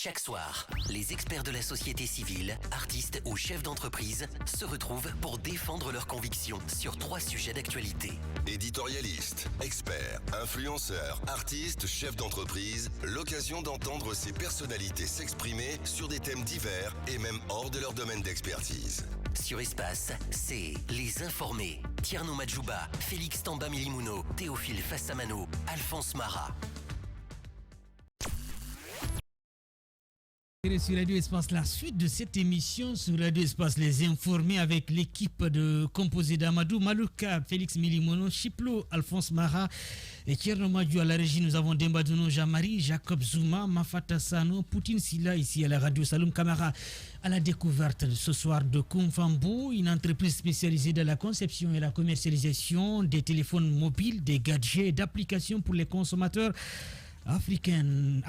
Chaque soir, les experts de la société civile, artistes ou chefs d'entreprise se retrouvent pour défendre leurs convictions sur 3 sujets d'actualité. Éditorialistes, experts, influenceurs, artistes, chefs d'entreprise, l'occasion d'entendre ces personnalités s'exprimer sur des thèmes divers et même hors de leur domaine d'expertise. Sur Espace, c'est Les Informés. Tierno Madjouba, Félix Tamba Milimuno, Théophile Fassamano, Alphonse Mara. Sur Radio Espace, la suite de cette émission sur Radio Espace, les informés avec l'équipe de composée d'Amadou Malouka, Félix Milimono, Chiplo, Alphonse Mara et Tierno Madjou à la régie. Nous avons Dembadouno Jamari, Jacob Zouma, Mafata Sano, Poutine Silla ici à la radio Saloum Camara à la découverte ce soir de Kumfambo, une entreprise spécialisée dans la conception et la commercialisation des téléphones mobiles, des gadgets et d'applications pour les consommateurs africain.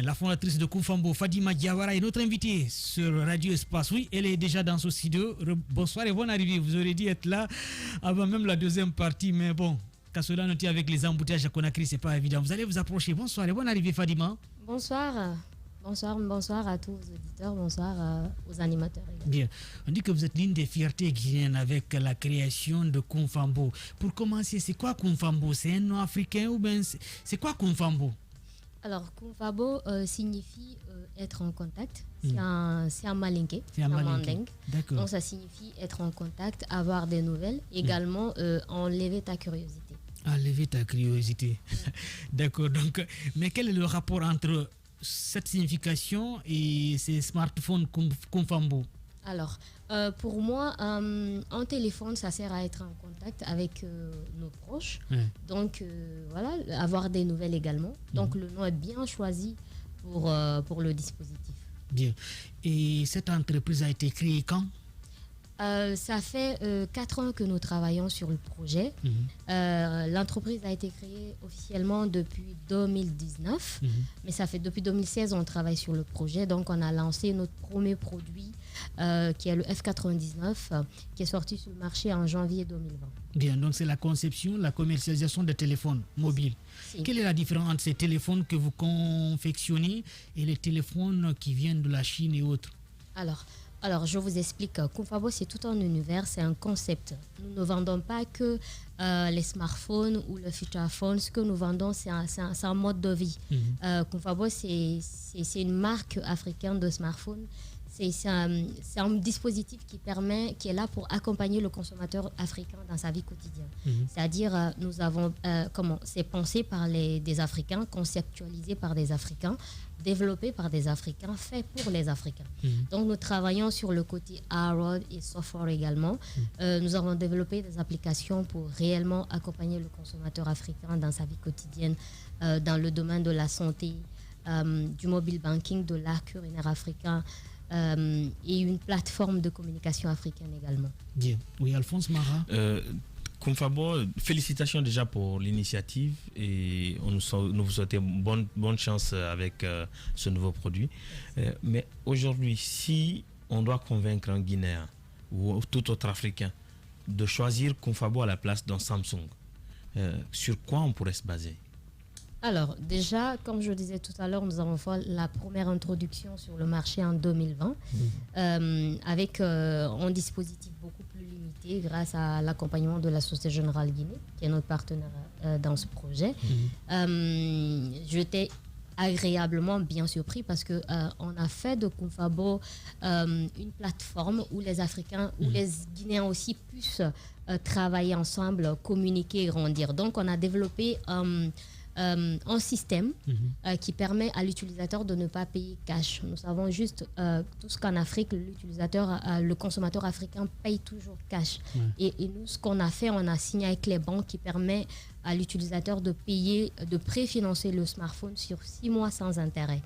La fondatrice de Kumfambo, Fadima Diawara, est notre invitée sur Radio Espace. Oui, elle est déjà dans ce studio. Bonsoir et bonne arrivée. Vous aurez dû être là avant même la deuxième partie, mais bon, qu'à cela noté avec les embouteillages à Conakry, c'est pas évident. Vous allez vous approcher. Bonsoir et bonne arrivée, Fadima. Bonsoir. Bonsoir à tous les auditeurs, bonsoir aux animateurs également. Bien, on dit que vous êtes l'une des fiertés guinéennes avec la création de Kumfambo. Pour commencer, c'est quoi Kumfambo? C'est un nom africain ou bien c'est quoi Kumfambo? Alors, Kumfambo signifie être en contact. C'est un malinké, c'est un mandingue. D'accord. Donc, ça signifie être en contact, avoir des nouvelles, également enlever ta curiosité. Enlever ta curiosité. D'accord. Donc, mais quel est le rapport entre cette signification et ces smartphones Kumfambo? Alors, pour moi, un téléphone, ça sert à être en contact avec nos proches. Donc, voilà, avoir des nouvelles également. Donc, le nom est bien choisi pour le dispositif. Bien. Et cette entreprise a été créée quand? Ça fait 4 ans que nous travaillons sur le projet. L'entreprise a été créée officiellement depuis 2019, mais ça fait depuis 2016 on travaille sur le projet. Donc on a lancé notre premier produit qui est le F99 qui est sorti sur le marché en janvier 2020. Bien, donc c'est la conception, la commercialisation des téléphones mobiles. Si. Quelle est la différence entre ces téléphones que vous confectionnez et les téléphones qui viennent de la Chine et autres? Alors, je vous explique. Kumfambo, c'est tout un univers, c'est un concept. Nous ne vendons pas que les smartphones ou le feature phone. Ce que nous vendons, c'est un mode de vie. Kumfambo, c'est une marque africaine de smartphones. C'est un dispositif qui est là pour accompagner le consommateur africain dans sa vie quotidienne. C'est-à-dire, nous avons, c'est pensé par des Africains, conceptualisé par des Africains, développé par des Africains, fait pour les Africains. Donc, nous travaillons sur le côté hardware et software également. Nous avons développé des applications pour réellement accompagner le consommateur africain dans sa vie quotidienne, dans le domaine de la santé, du mobile banking, de l'art urinaire africain, et une plateforme de communication africaine également. Bien. Oui, Alphonse Mara. Kumfambo, félicitations déjà pour l'initiative et nous vous souhaitons bonne chance avec ce nouveau produit. Mais aujourd'hui, si on doit convaincre un Guinéen ou tout autre Africain de choisir Kumfambo à la place d'un Samsung, sur quoi on pourrait se baser? Alors, déjà, comme je disais tout à l'heure, nous avons fait la première introduction sur le marché en 2020 avec un dispositif beaucoup plus limité grâce à l'accompagnement de la Société Générale Guinée, qui est notre partenaire dans ce projet. J'étais agréablement bien surpris parce que on a fait de Kumfambo une plateforme où les Africains, où les Guinéens aussi puissent travailler ensemble, communiquer et grandir. Donc, on a développé un système qui permet à l'utilisateur de ne pas payer cash. Nous savons juste tous qu'en Afrique, le consommateur africain paye toujours cash. Et nous, ce qu'on a fait, on a signé avec les banques qui permet à l'utilisateur de payer, de préfinancer le smartphone sur 6 mois sans intérêt.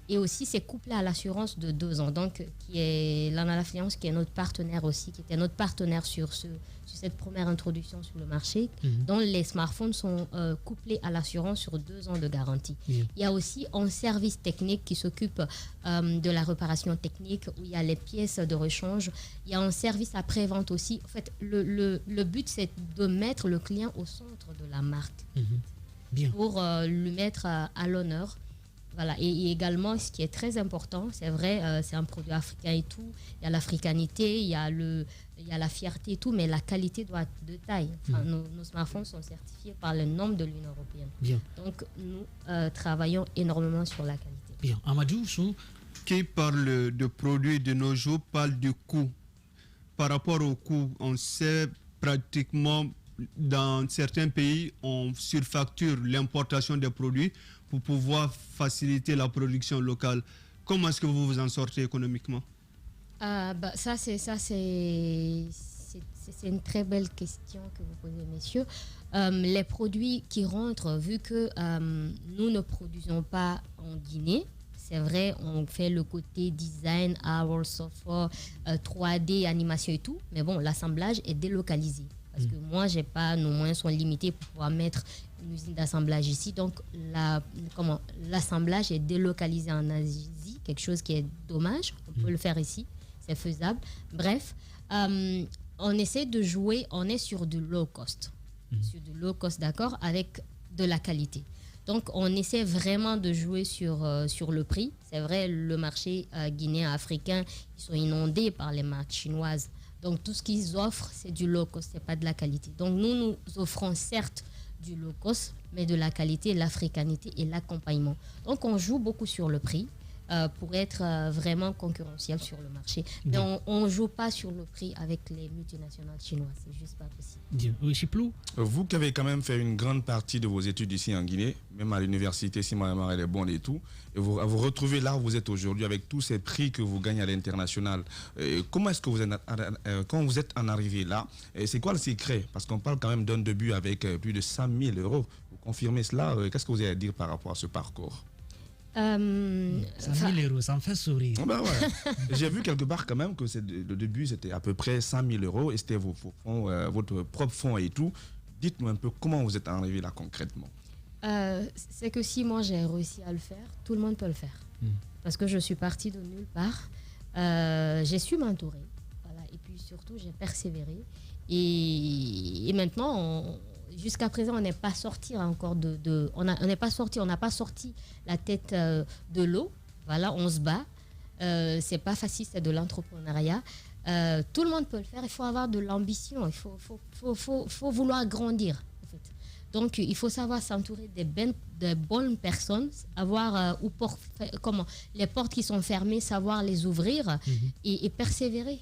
Et aussi, c'est couplé à l'assurance de 2 ans, donc qui est l'Anala Finance, qui est notre partenaire aussi, qui était notre partenaire sur cette première introduction sur le marché, dont les smartphones sont couplés à l'assurance sur 2 ans de garantie. Il y a aussi un service technique qui s'occupe de la réparation technique, où il y a les pièces de rechange. Il y a un service après-vente aussi. En fait, le but, c'est de mettre le client au centre de la marque. Bien. Pour lui mettre à l'honneur Voilà. Et également, ce qui est très important, c'est vrai, c'est un produit africain et tout. Il y a l'africanité, il y a la fierté et tout, mais la qualité doit être de taille. Enfin, nos smartphones sont certifiés par les normes de l'Union européenne. Bien. Donc, nous travaillons énormément sur la qualité. Bien. Amadou, qui parle de produits de nos jours parle du coût. Par rapport au coût, on sait pratiquement dans certains pays, on surfacture l'importation des produits pour pouvoir faciliter la production locale. Comment est-ce que vous vous en sortez économiquement? Ça, c'est une très belle question que vous posez, messieurs. Les produits qui rentrent, vu que nous ne produisons pas en Guinée, c'est vrai, on fait le côté design, art, software, 3D, animation et tout, mais bon, l'assemblage est délocalisé. Parce que moi, nos moyens sont limités pour pouvoir mettre une usine d'assemblage ici. Donc, l'assemblage est délocalisé en Asie, quelque chose qui est dommage. On peut le faire ici, c'est faisable. Bref, on essaie de jouer, on est sur du low cost. Sur du low cost, d'accord, avec de la qualité. Donc, on essaie vraiment de jouer sur le prix. C'est vrai, le marché guinéen, africain, ils sont inondés par les marques chinoises. Donc, tout ce qu'ils offrent, c'est du low cost, ce n'est pas de la qualité. Donc, nous offrons certes du low cost, mais de la qualité, l'africanité et l'accompagnement. Donc, on joue beaucoup sur le prix pour être vraiment concurrentiel sur le marché. Mais on ne joue pas sur le prix avec les multinationales chinoises. C'est juste pas possible. Bien. Oui, Chiplou. Vous qui avez quand même fait une grande partie de vos études ici en Guinée, même à l'université Simon-Amara les Bondes et tout, et vous retrouvez là où vous êtes aujourd'hui avec tous ces prix que vous gagnez à l'international. Comment est-ce que quand vous êtes en arrivé là, c'est quoi le secret? Parce qu'on parle quand même d'un début avec plus de 100 000 euros. Vous confirmez cela? Qu'est-ce que vous avez à dire par rapport à ce parcours? 100 000 euros, ça me fait sourire. Ben ouais. J'ai vu quelque part quand même que le début c'était à peu près 100 000 euros et c'était votre propre fonds et tout. Dites-nous un peu comment vous êtes arrivé là concrètement. C'est que si moi j'ai réussi à le faire, tout le monde peut le faire. Parce que je suis partie de nulle part. J'ai su m'entourer. Voilà. Et puis surtout, j'ai persévéré. Et maintenant, jusqu'à présent, on n'est pas sorti encore on n'a pas sorti la tête de l'eau. Voilà, on se bat. C'est pas facile, c'est de l'entrepreneuriat. Tout le monde peut le faire. Il faut avoir de l'ambition. Il faut vouloir grandir. En fait. Donc, il faut savoir s'entourer des bonnes personnes, avoir les portes qui sont fermées, savoir les ouvrir et persévérer.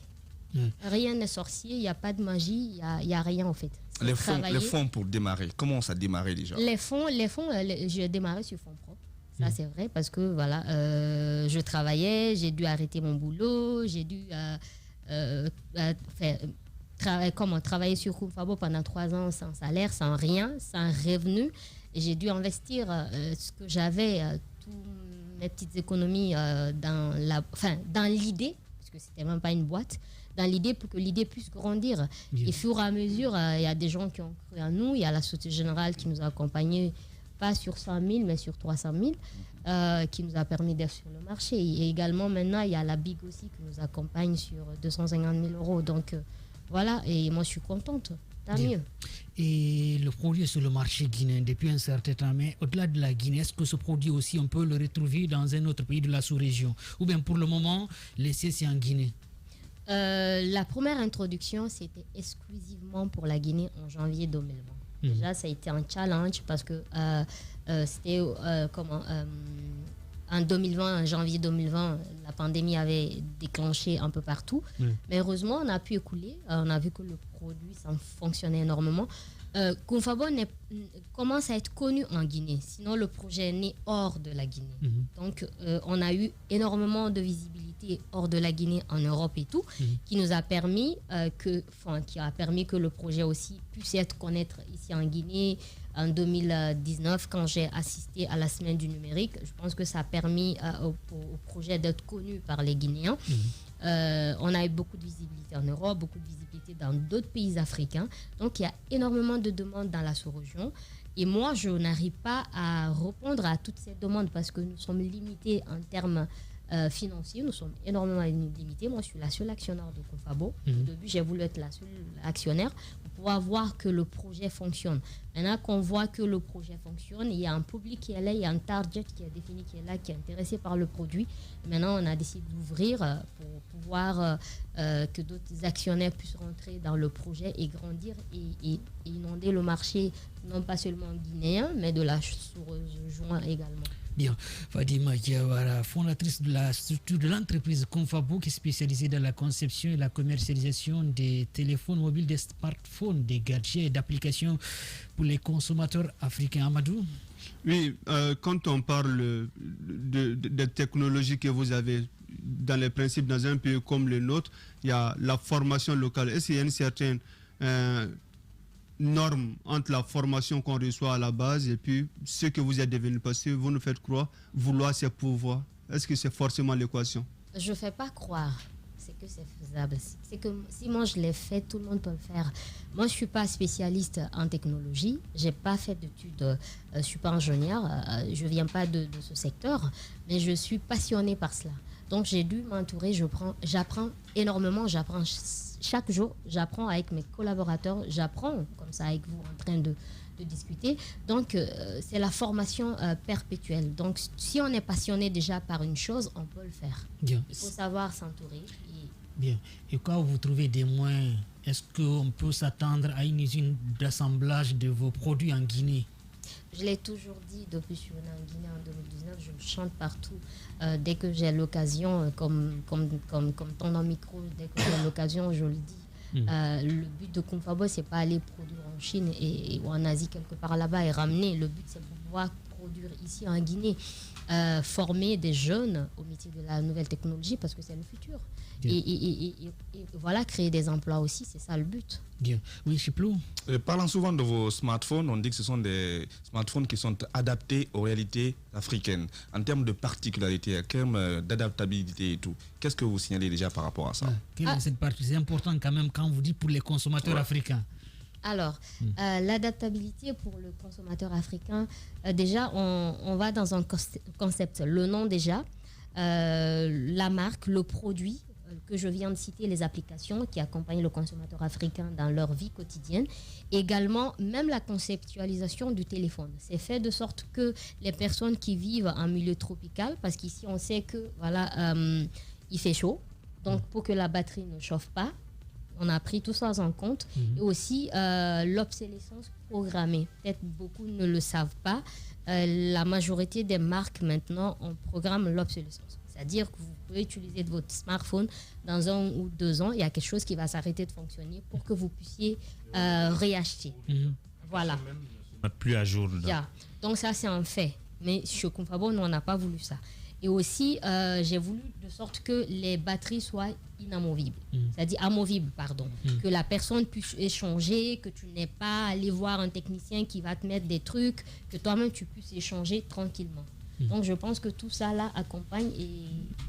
Rien n'est sorcier, il n'y a pas de magie, il n'y a rien en fait. Les fonds pour démarrer, comment ça a démarré déjà? Les fonds, j'ai démarré sur fonds propres. Ça c'est vrai parce que voilà, je travaillais, j'ai dû arrêter mon boulot, j'ai dû travailler sur Kumfabo pendant 3 ans sans salaire, sans rien, sans revenu. Et j'ai dû investir ce que j'avais, toutes mes petites économies dans l'idée, parce que c'était même pas une boîte, dans l'idée pour que l'idée puisse grandir. Bien. Et au fur et à mesure, il y a des gens qui ont cru en nous, il y a la Société Générale qui nous a accompagnés, pas sur 100 000, mais sur 300 000, qui nous a permis d'être sur le marché. Et également, maintenant, il y a la BIG aussi qui nous accompagne sur 250 000 euros. Donc, voilà, et moi, je suis contente. Tant mieux. Et le produit est sur le marché guinéen depuis un certain temps, mais au-delà de la Guinée, est-ce que ce produit aussi, on peut le retrouver dans un autre pays de la sous-région? Ou bien pour le moment, l'essai, c'est en Guinée? La première introduction, c'était exclusivement pour la Guinée en janvier 2020. Déjà, ça a été un challenge parce que c'était en 2020, en janvier 2020, la pandémie avait déclenché un peu partout. Mais heureusement, on a pu écouler. On a vu que le produit, ça fonctionnait énormément. Kumfabo commence à être connu en Guinée. Sinon, le projet est né hors de la Guinée. Donc, on a eu énormément de visibilité hors de la Guinée, en Europe et tout, qui nous a permis que le projet aussi puisse être connaître ici en Guinée. En 2019, quand j'ai assisté à la semaine du numérique, je pense que ça a permis au projet d'être connu par les Guinéens. On a eu beaucoup de visibilité en Europe, beaucoup de visibilité dans d'autres pays africains. Donc, il y a énormément de demandes dans la sous-région. Et moi, je n'arrive pas à répondre à toutes ces demandes parce que nous sommes limités en termes financiers, nous sommes énormément limités. Moi, je suis la seule actionnaire de Confabo. Au début, j'ai voulu être la seule actionnaire pour pouvoir voir que le projet fonctionne. Maintenant qu'on voit que le projet fonctionne, il y a un public qui est là, il y a un target qui est défini qui est là, qui est intéressé par le produit. Maintenant, on a décidé d'ouvrir pour pouvoir que d'autres actionnaires puissent rentrer dans le projet et grandir et inonder le marché, non pas seulement guinéen, mais de la sous-région également. Bien. Fadima Diawara, fondatrice de la structure de l'entreprise Confabo, qui est spécialisée dans la conception et la commercialisation des téléphones mobiles, des smartphones, des gadgets et d'applications pour les consommateurs africains. Amadou? Oui, quand on parle de technologies que vous avez dans les principes dans un pays comme le nôtre, il y a la formation locale. Est-ce qu'il y a une certaine norme entre la formation qu'on reçoit à la base et puis ce que vous êtes devenu? Parce que vous nous faites croire, vouloir c'est pouvoir. Est-ce que c'est forcément l'équation? Je ne fais pas croire. C'est que c'est faisable. C'est que si moi je l'ai fait, tout le monde peut le faire. Moi, je ne suis pas spécialiste en technologie. Je n'ai pas fait d'études. Je ne suis pas ingénieur. Je ne viens pas de ce secteur. Mais je suis passionnée par cela. Donc, j'ai dû m'entourer. J'apprends énormément. J'apprends chaque jour. J'apprends avec mes collaborateurs. J'apprends comme ça avec vous en train de discuter. Donc, c'est la formation perpétuelle. Donc, si on est passionné déjà par une chose, on peut le faire. Bien. Il faut savoir s'entourer. Bien. Et quand vous trouvez des moyens, est-ce qu'on peut s'attendre à une usine d'assemblage de vos produits en Guinée? Je l'ai toujours dit depuis que je suis venue en Guinée en 2019, je le chante partout. Dès que j'ai l'occasion, comme ton micro, dès que j'ai l'occasion, je le dis. Le but de Confabo, c'est pas aller produire en Chine ou en Asie quelque part là-bas et ramener. Le but, c'est de pouvoir produire ici en Guinée, former des jeunes au métier de la nouvelle technologie parce que c'est le futur. Et voilà, créer des emplois aussi, c'est ça le but. Bien. Oui, Chiplou. Parlant souvent de vos smartphones, on dit que ce sont des smartphones qui sont adaptés aux réalités africaines. En termes de particularité, en termes d'adaptabilité et tout, qu'est-ce que vous signalez déjà par rapport à ça? Cette partie, c'est important quand même quand vous dites pour les consommateurs africains. Alors, l'adaptabilité pour le consommateur africain, déjà, on va dans un concept. Le nom déjà, la marque, le produit que je viens de citer, les applications qui accompagnent le consommateur africain dans leur vie quotidienne. Également, même la conceptualisation du téléphone. C'est fait de sorte que les personnes qui vivent en milieu tropical, parce qu'ici, on sait que voilà, il fait chaud. Donc, pour que la batterie ne chauffe pas, on a pris tout ça en compte. Et aussi, l'obsolescence programmée. Peut-être beaucoup ne le savent pas. La majorité des marques, maintenant, on programme l'obsolescence. C'est-à-dire que vous pouvez utiliser votre smartphone dans 1 ou 2 ans. Il y a quelque chose qui va s'arrêter de fonctionner pour que vous puissiez réacheter. Voilà. Plus à jour. Donc ça, c'est un fait. Mais chez Confabo, nous, on n'a pas voulu ça. Et aussi, j'ai voulu de sorte que les batteries soient inamovibles. C'est-à-dire amovibles, pardon. Que la personne puisse échanger, que tu n'aies pas à aller voir un technicien qui va te mettre des trucs, que toi-même, tu puisses échanger tranquillement. Donc, je pense que tout ça là accompagne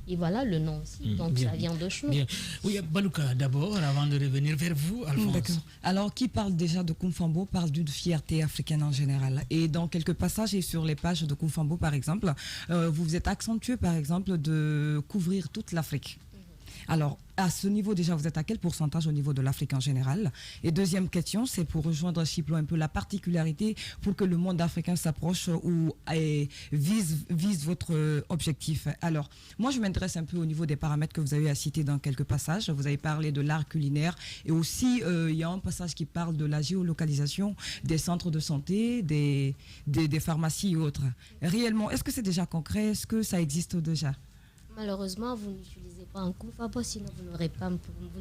et voilà le nom aussi. Donc, bien, ça vient de choses. Oui, Balouka, d'abord, avant de revenir vers vous, Alphonse. D'accord. Alors, qui parle déjà de Confabo parle d'une fierté africaine en général. Et dans quelques passages et sur les pages de Confabo, par exemple, vous vous êtes accentué, par exemple, de couvrir toute l'Afrique. Alors, à ce niveau, déjà, vous êtes à quel pourcentage au niveau de l'Afrique en général? Et deuxième question, c'est pour rejoindre Chiplo un peu la particularité pour que le monde africain s'approche ou vise votre objectif. Alors, moi, je m'intéresse un peu au niveau des paramètres que vous avez à citer dans quelques passages. Vous avez parlé de l'art culinaire et aussi, il y a un passage qui parle de la géolocalisation des centres de santé, des pharmacies et autres. Réellement, est-ce que c'est déjà concret? Est-ce que ça existe déjà? Malheureusement, vous n'utilisez pas un Confabo, sinon vous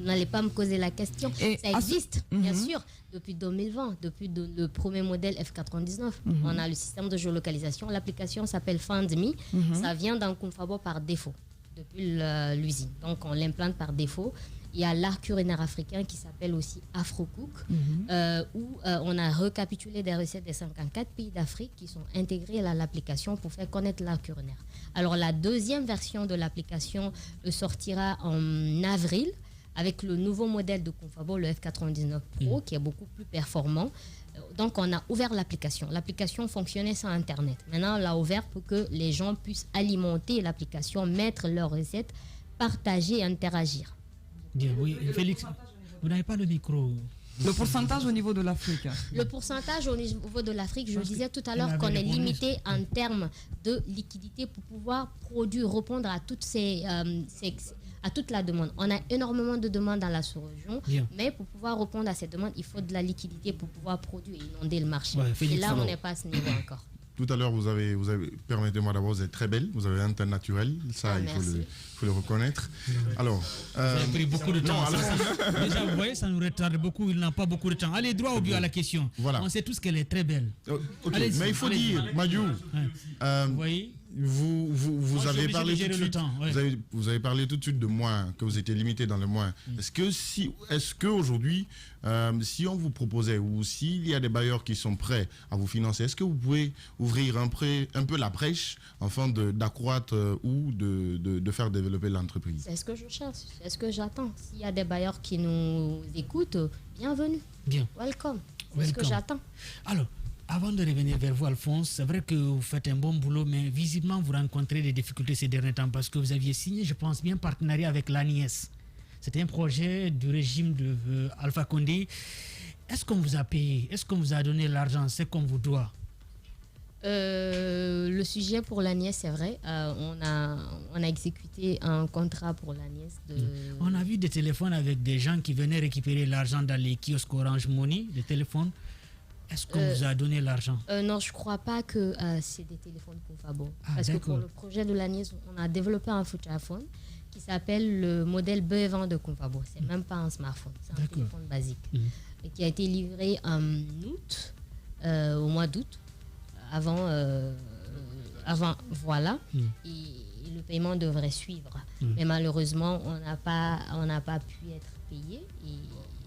n'allez pas me poser la question. Ça existe, bien sûr, depuis 2020, depuis le premier modèle F99. On a le système de géolocalisation. L'application s'appelle FindMe. Ça vient d'un Confabo par défaut, depuis l'usine. Donc, on l'implante par défaut. Il y a l'art culinaire africain qui s'appelle aussi AfroCook, où on a récapitulé des recettes des 54 pays d'Afrique qui sont intégrées à l'application pour faire connaître l'art culinaire. Alors, la deuxième version de l'application sortira en avril avec le nouveau modèle de Confabo, le F99 Pro, qui est beaucoup plus performant. Donc, on a ouvert l'application. L'application fonctionnait sans Internet. Maintenant, on l'a ouvert pour que les gens puissent alimenter l'application, mettre leurs recettes, partager et interagir. Bien, oui. Félix, vous n'avez pas le micro. Le pourcentage au niveau de l'Afrique. Le pourcentage au niveau de l'Afrique, je disais tout à l'heure qu'on est limité en termes de liquidité pour pouvoir produire, répondre à toutes à toute la demande. On a énormément de demandes dans la sous-région, mais pour pouvoir répondre à ces demandes, il faut de la liquidité pour pouvoir produire et inonder le marché. Et là, on n'est pas à ce niveau encore. Tout à l'heure, vous avez permettez-moi d'abord, vous êtes très belle, vous avez un teint naturel, ça, il faut le reconnaître. Alors, ça a pris beaucoup de temps. Déjà, vous voyez, ça nous retarde beaucoup, il n'a pas beaucoup de temps. Allez, droit au but à la question. Voilà. On sait tous qu'elle est très belle. Okay. Mais il faut dire, Madiou, vous voyez, vous avez parlé tout de suite. Vous avez parlé tout de suite de moins, que vous étiez limité dans le moins. Est-ce que aujourd'hui, si on vous proposait ou s'il y a des bailleurs qui sont prêts à vous financer, est-ce que vous pouvez ouvrir un peu la brèche afin d'accroître ou de faire développer l'entreprise? C'est ce que je cherche, c'est ce que j'attends. S'il y a des bailleurs qui nous écoutent, bienvenue. Bien. Welcome. C'est ce que j'attends. Alors, avant de revenir vers vous, Alphonse, c'est vrai que vous faites un bon boulot, mais visiblement, vous rencontrez des difficultés ces derniers temps parce que vous aviez signé, je pense bien, partenariat avec l'ANIES. C'était un projet du régime de Alpha Condé. Est-ce qu'on vous a payé? Est-ce qu'on vous a donné l'argent? C'est qu'on vous doit? Le sujet pour l'ANIES, c'est vrai. On a exécuté un contrat pour l'ANIES. On a vu des téléphones avec des gens qui venaient récupérer l'argent dans les kiosques Orange Money, des téléphones. Est-ce qu'on vous a donné l'argent? Non, je ne crois pas que c'est des téléphones Confabo. Parce que pour le projet de l'ANIES, on a développé un featurephone qui s'appelle le modèle B20 de Confabo. Ce n'est même pas un smartphone, c'est un téléphone basique. Et qui a été livré en août, au mois d'août, avant voilà. Et le paiement devrait suivre. Mais malheureusement, on n'a pas pu être payé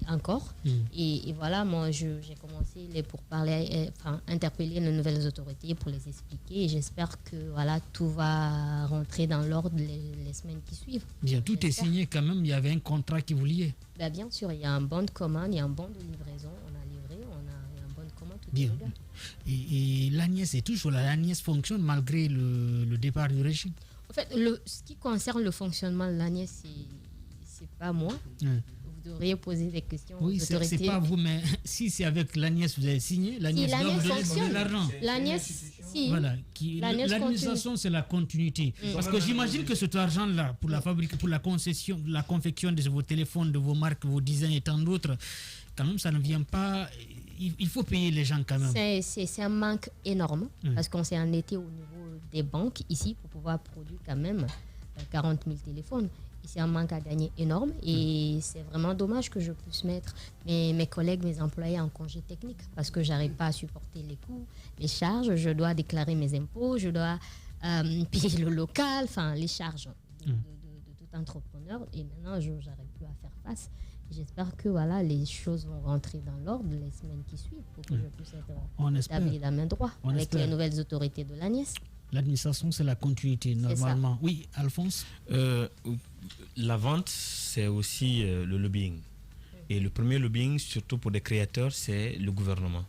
encore. Et voilà, moi, j'ai commencé pour interpeller les nouvelles autorités pour les expliquer. Et j'espère que voilà, tout va rentrer dans l'ordre les semaines qui suivent. Bien, tout est signé quand même. Il y avait un contrat qui vous liait. Ben, bien sûr, il y a un bon de commande, il y a un bon de livraison. On a livré, on a un bon de commande. Tout bien. Et l'ANIES est toujours là. L'ANIES fonctionne malgré le départ du régime. En fait, ce qui concerne le fonctionnement de l'ANIES, c'est pas moi. Vous devriez poser des questions aux autorités. Oui, c'est pas vous, mais si c'est avec l'ANIES vous avez signé, l'ANIES doit vous donner de l'argent. L'ANIES, si. Voilà. L'administration, c'est la continuité. Parce que j'imagine que cet argent-là, pour la fabrique, pour la concession, la confection de vos téléphones, de vos marques, vos designs et tant d'autres, quand même, ça ne vient pas. Il faut payer les gens quand même. C'est un manque énorme parce qu'on s'est endetté au niveau des banques ici pour pouvoir produire quand même 40 000 téléphones. C'est un manque à gagner énorme et c'est vraiment dommage que je puisse mettre mes collègues, mes employés en congé technique parce que j'arrive pas à supporter les coûts, les charges. Je dois déclarer mes impôts, je dois payer le local, enfin les charges de tout entrepreneur. Et maintenant, je n'arrive plus à faire face. J'espère que voilà, les choses vont rentrer dans l'ordre les semaines qui suivent pour que je puisse être établi la main droite avec les nouvelles autorités de l'ANIES. L'administration, c'est la continuité, normalement. Oui, Alphonse? La vente, c'est aussi le lobbying. Et le premier lobbying, surtout pour des créateurs, c'est le gouvernement.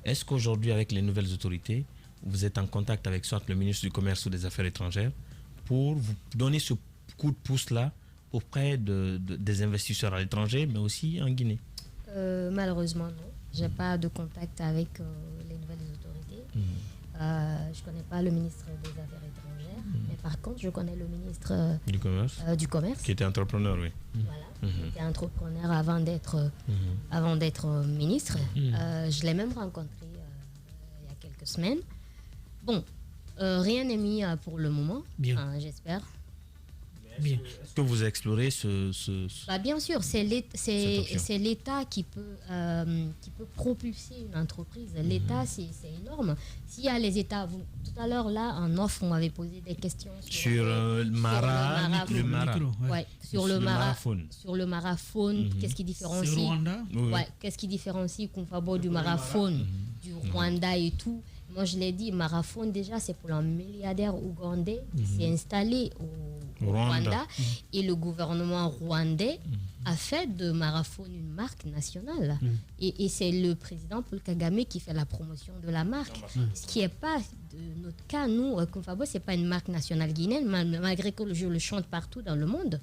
Est-ce qu'aujourd'hui, avec les nouvelles autorités, vous êtes en contact avec soit le ministre du Commerce ou des Affaires étrangères pour vous donner ce coup de pouce-là auprès des investisseurs à l'étranger, mais aussi en Guinée? Malheureusement, non. Je n'ai pas de contact avec les nouvelles autorités. Je ne connais pas le ministre des Affaires étrangères, mais par contre, je connais le ministre du Commerce. Qui était entrepreneur, oui. Voilà, qui était entrepreneur avant d'être ministre. Je l'ai même rencontré il y a quelques semaines. Bon, rien n'est mis pour le moment, j'espère. Bien. Est-ce que vous explorez bien sûr, c'est l'État qui peut propulser une entreprise. L'État, c'est énorme. S'il y a les États, tout à l'heure, là, en offre, on m'avait posé des questions sur le maraphone. Qu'est-ce qui différencie? C'est Rwanda? Qu'est-ce qui différencie Confabo du maraphone, du Rwanda et tout? Moi, je l'ai dit, Marathon, déjà, c'est pour un milliardaire ougandais qui s'est installé au Rwanda. Et le gouvernement rwandais a fait de Marathon une marque nationale. Et c'est le président Paul Kagame qui fait la promotion de la marque. Ce qui n'est pas de notre cas. Nous, Kumfabo, ce n'est pas une marque nationale guinéenne, malgré que je le chante partout dans le monde.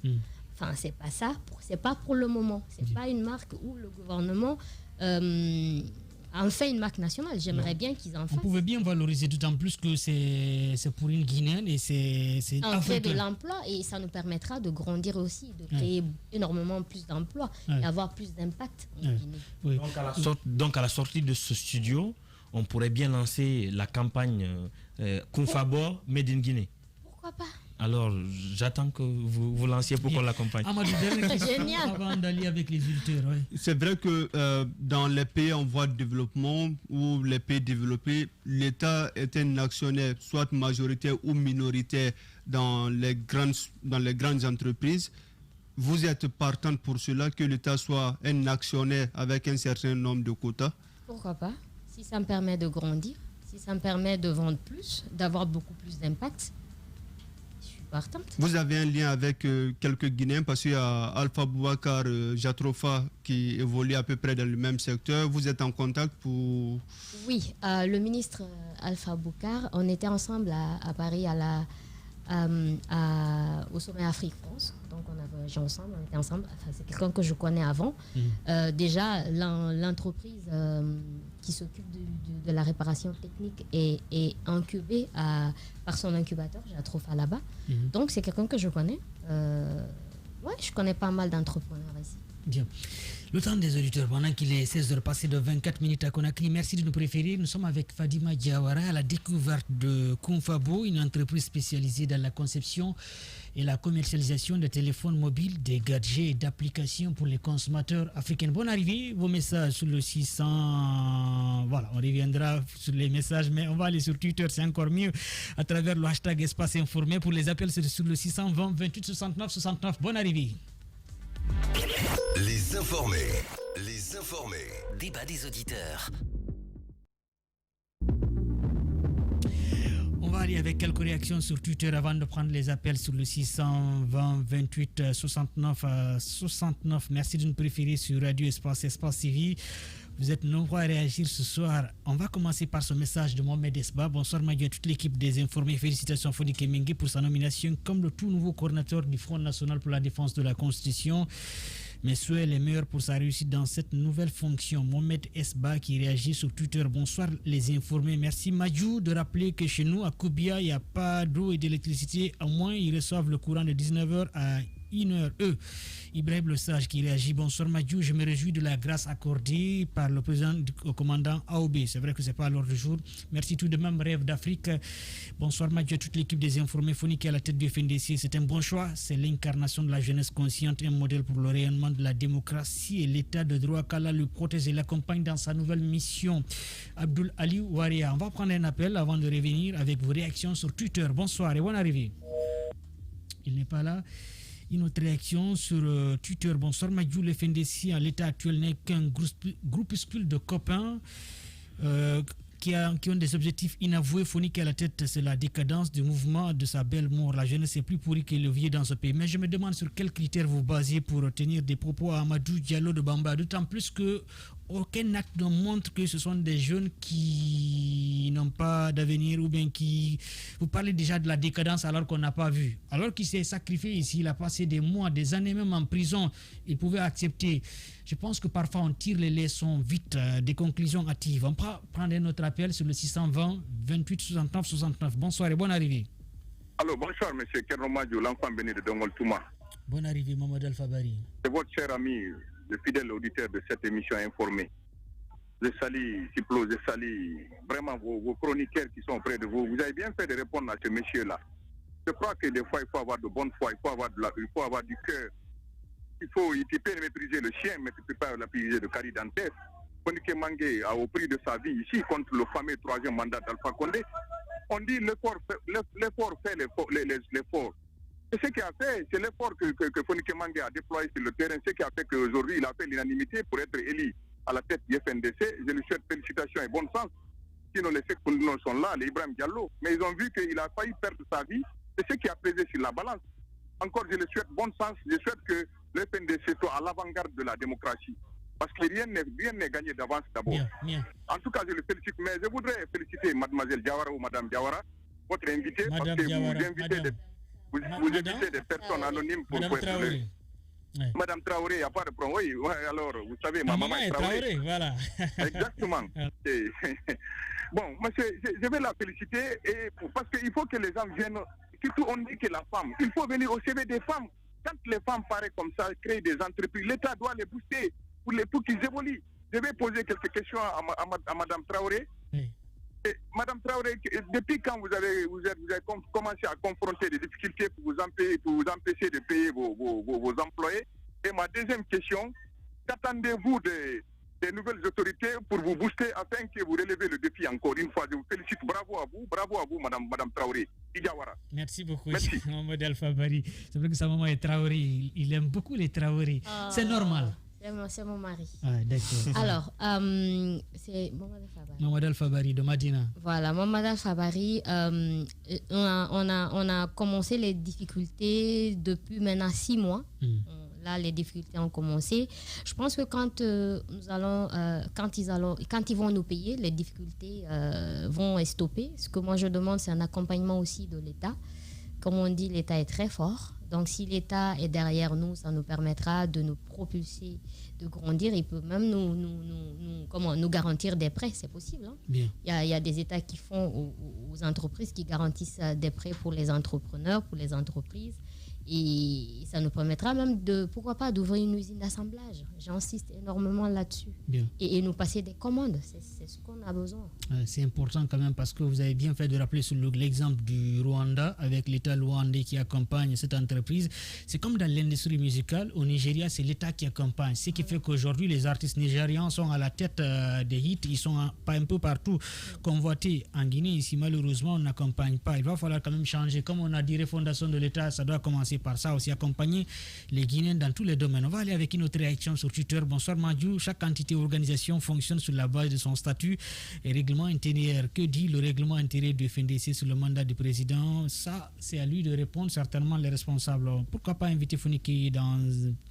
Enfin, c'est pas ça. C'est pas pour le moment. C'est pas une marque où le gouvernement... en fait une marque nationale, j'aimerais bien qu'ils en fassent. On pouvait bien valoriser, d'autant plus que c'est pour une Guinéenne et c'est on fait de l'emploi et ça nous permettra de grandir aussi, de créer énormément plus d'emplois et avoir plus d'impact en Guinée. Oui. Donc à la sortie de ce studio, on pourrait bien lancer la campagne Kumfabo Made in Guinée. Pourquoi pas? Alors, j'attends que vous lanciez pour qu'on l'accompagne. Amadou, génial. Avant d'aller avec les auditeurs. Ouais. C'est vrai que dans les pays en voie de développement ou les pays développés, l'État est un actionnaire, soit majoritaire ou minoritaire dans les grandes entreprises. Vous êtes partante pour cela, que l'État soit un actionnaire avec un certain nombre de quotas? Pourquoi pas? Si ça me permet de grandir, si ça me permet de vendre plus, d'avoir beaucoup plus d'impact. Partante. Vous avez un lien avec quelques Guinéens parce qu'il y a Alpha Boubacar Jatrofa qui évolue à peu près dans le même secteur. Vous êtes en contact pour... Oui, le ministre Alpha Boubacar, on était ensemble à Paris au sommet Afrique-France. Donc on était ensemble. Enfin, c'est quelqu'un que je connais avant. Déjà, l'entreprise qui s'occupe de la réparation technique est incubée par son incubateur, Jatrofa là-bas. Donc c'est quelqu'un que je connais. Je connais pas mal d'entrepreneurs ici. Bien. Le temps des auditeurs, pendant qu'il est 16h passé de 24 minutes à Conakry, merci de nous préférer. Nous sommes avec Fadima Diawara à la découverte de Kumfabo, une entreprise spécialisée dans la conception et la commercialisation de téléphones mobiles, des gadgets et d'applications pour les consommateurs africains. Bonne arrivée, vos messages sur le 600... Voilà, on reviendra sur les messages, mais on va aller sur Twitter, c'est encore mieux, à travers le hashtag Espace Informé. Pour les appels, c'est sur le 620 28 69 69. Bonne arrivée. Les informés. Débat des auditeurs. On va aller avec quelques réactions sur Twitter avant de prendre les appels sur le 620 28 69 69. Merci de nous préférer sur Radio Espace TV. Vous êtes nombreux à réagir ce soir. On va commencer par ce message de Mohamed Esba. Bonsoir Madio à toute l'équipe des informés. Félicitations à Fodi Kemengue pour sa nomination comme le tout nouveau coordinateur du Front National pour la défense de la Constitution. Mes souhaits les meilleurs pour sa réussite dans cette nouvelle fonction. Mohamed Esba qui réagit sur Twitter. Bonsoir les informés. Merci Madjou de rappeler que chez nous à Koubia, il n'y a pas d'eau et d'électricité. Au moins, ils reçoivent le courant de 19h à 1h. Ibrahim Le Sage qui réagit. Bonsoir Madjou, je me réjouis de la grâce accordée par le président au commandant AOB. C'est vrai que ce n'est pas à l'ordre du jour. Merci tout de même, Rêve d'Afrique. Bonsoir Madjou à toute l'équipe des informés phoniques à la tête du FNDC. C'est un bon choix. C'est l'incarnation de la jeunesse consciente, un modèle pour le rayonnement de la démocratie et l'état de droit. qu'Allah le protège et l'accompagne dans sa nouvelle mission. Abdul Ali Waria. On va prendre un appel avant de revenir avec vos réactions sur Twitter. Bonsoir et bonne arrivée. Il n'est pas là. Une autre réaction sur Twitter. Bonsoir Madjou, le FNDC à l'état actuel n'est qu'un groupuscule de copains qui ont des objectifs inavoués. Phonique à la tête, c'est la décadence du mouvement de sa belle mort. La jeunesse est plus pourrie que le vieux dans ce pays. Mais je me demande sur quels critères vous basez pour tenir des propos à Amadou Diallo de Bamba, d'autant plus que aucun acte ne montre que ce sont des jeunes qui n'ont pas d'avenir ou bien qui... Vous parlez déjà de la décadence alors qu'on n'a pas vu. Alors qu'il s'est sacrifié ici, il a passé des mois, des années même en prison, il pouvait accepter. Je pense que parfois on tire les leçons vite, des conclusions hâtives. On peut prendre un autre appel sur le 620 28 69 69. Bonsoir et bonne arrivée. Alors bonsoir monsieur Kernomadjo, l'enfant béni de Dongol Touma. Bonne arrivée Mohamed Alphabari. C'est votre cher ami, le fidèle auditeur de cette émission informée. Je salue Siplo, je salue vraiment vos chroniqueurs qui sont auprès de vous. Vous avez bien fait de répondre à ce monsieur-là. Je crois que des fois, il faut avoir de bonne foi, il faut avoir du cœur. Tu peux maîtriser le chien, mais tu ne peux pas l'appuyer de Kari Dantès. Fonike Mangé a au prix de sa vie ici contre le fameux 3e mandat d'Alpha Condé. On dit l'effort fait l'effort. Et ce qui a fait, c'est l'effort que Fonike Mangé a déployé sur le terrain, ce qui a fait qu'aujourd'hui, il a fait l'unanimité pour être élu à la tête du FNDC. Je lui souhaite félicitations et bon sens. sinon les secondes sont là, les Ibrahim Diallo. Mais ils ont vu qu'il a failli perdre sa vie. C'est ce qui a pesé sur la balance. Encore, je le souhaite bon sens. Je souhaite que le FNDC soit à l'avant-garde de la démocratie. Parce que rien n'est gagné d'avance d'abord. En tout cas, je le félicite. Mais je voudrais féliciter mademoiselle Diawara ou madame Diawara, votre invité, parce que vous invitez des personnes anonymes pour Traoré. Ouais. Madame Traoré, il n'y a pas de problème. Oui, alors, vous savez, ma maman est Traoré. Voilà. Exactement. Bon, moi, je vais la féliciter parce qu'il faut que les gens viennent. Surtout, on dit que la femme, il faut venir au CV des femmes. Quand les femmes paraissent comme ça, créent des entreprises, l'État doit les booster pour qu'ils évoluent. Je vais poser quelques questions à Madame Traoré. Oui. Madame Traoré, depuis quand vous avez commencé à confronter des difficultés pour vous empêcher de payer vos employés? Et ma deuxième question, qu'attendez-vous des nouvelles autorités pour vous booster afin que vous relevez le défi encore une fois? Je vous félicite. Bravo à vous, Madame Traoré. Merci beaucoup. Mohamed Alpha Bari. C'est vrai que sa maman est Traoré. Il aime beaucoup les Traoré. C'est normal. C'est mon mari. Ah, d'accord. Alors, c'est Mohamed Alpha Bari de Madina. Voilà, Mohamed Alpha Bari. On a commencé les difficultés depuis maintenant 6 mois. Là, les difficultés ont commencé. Je pense que quand ils vont nous payer, les difficultés vont stopper. Ce que moi je demande, c'est un accompagnement aussi de l'État. Comme on dit, l'État est très fort. Donc, si l'État est derrière nous, ça nous permettra de nous propulser, de grandir. Il peut même nous garantir des prêts, c'est possible. Hein? Bien. Il y a des États qui font aux entreprises, qui garantissent des prêts pour les entrepreneurs, pour les entreprises. Et ça nous permettra même pourquoi pas, d'ouvrir une usine d'assemblage. J'insiste énormément là-dessus. Et nous passer des commandes. C'est ce qu'on a besoin. C'est important quand même parce que vous avez bien fait de rappeler sur l'exemple du Rwanda avec l'État rwandais qui accompagne cette entreprise. C'est comme dans l'industrie musicale. Au Nigeria, c'est l'État qui accompagne. Ce qui fait qu'aujourd'hui, les artistes nigérians sont à la tête des hits. Ils sont un peu partout convoités. En Guinée, ici, malheureusement, on n'accompagne pas. Il va falloir quand même changer. Comme on a dit, refondation de l'État, ça doit commencer par ça aussi, accompagner les Guinéens dans tous les domaines. On va aller avec une autre réaction sur Twitter. Bonsoir Madjou. Chaque entité ou organisation fonctionne sur la base de son statut et règlement intérieur. Que dit le règlement intérieur du FNDC sur le mandat du président? Ça, c'est à lui de répondre, certainement les responsables. Pourquoi pas inviter Foniki dans